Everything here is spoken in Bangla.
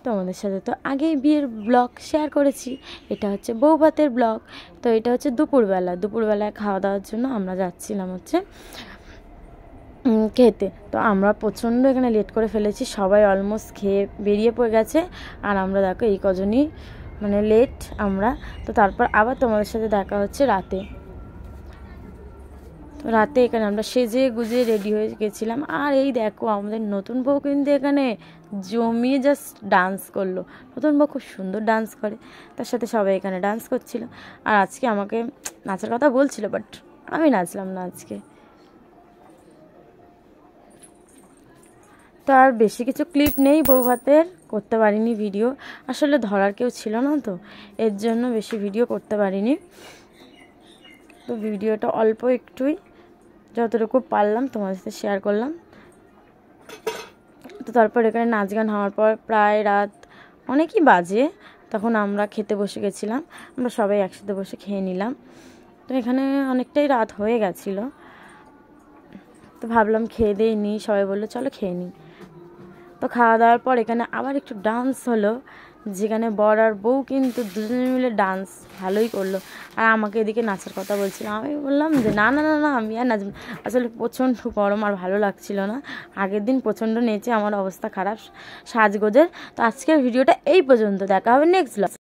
তোমাদের সাথে তো আগেই বিয়ের ব্লগ শেয়ার করেছি, এটা হচ্ছে বউ ভাতের ব্লগ। তো এটা হচ্ছে দুপুরবেলায় খাওয়া দাওয়ার জন্য আমরা যাচ্ছিলাম হচ্ছে খেতে। তো আমরা প্রচণ্ড এখানে লেট করে ফেলেছি, সবাই অলমোস্ট খেয়ে বেরিয়ে পড়ে গেছে, আর আমরা দেখো এই কজনই মানে লেট আমরা। তো তারপর আবার তোমাদের সাথে দেখা হচ্ছে রাতে। তো রাতে এখানে আমরা সেজে গুজে রেডি হয়ে গেছিলাম, আর এই দেখো আমাদের নতুন বউ কিন্তু এখানে জমিয়ে জাস্ট ডান্স করলো। নতুন বউ খুব সুন্দর ডান্স করে, তার সাথে সবাই এখানে ডান্স করছিল। আর আজকে আমাকে নাচার কথা বলছিল, বাট আমি নাচলাম না আজকে। তো আর বেশি কিছু ক্লিপ নেই বউ ভাতের, করতে পারিনি ভিডিও, আসলে ধরার কেউ ছিল না, তো এর জন্য বেশি ভিডিও করতে পারিনি। তো ভিডিওটা অল্প একটুই, যতটুকু পারলাম তোমাদের সাথে শেয়ার করলাম। তো তারপর এখানে নাচ গান হওয়ার পর প্রায় রাত অনেকই বাজে, তখন আমরা খেতে বসে গেছিলাম, আমরা সবাই একসাথে বসে খেয়ে নিলাম। তো এখানে অনেকটাই রাত হয়ে গেছিলো, তো ভাবলাম খেয়ে দিয়ে নিই, সবাই বললো চলো খেয়ে নিই। তো খাওয়া দাওয়ার পর এখানে আবার একটু ডান্স হলো, যেখানে বর আর বউ কিন্তু দুজনে মিলে ডান্স ভালোই করলো। আর আমাকে এদিকে নাচার কথা বলছিল, আমি বললাম যে না না না না আমি আর নাচব। আসলে প্রচণ্ড গরম আর ভালো লাগছিল না, আগের দিন প্রচণ্ড নেচে আমার অবস্থা খারাপ সাজগোজের। তো আজকের ভিডিওটা এই পর্যন্ত, দেখা হবে নেক্সট ব্লগ।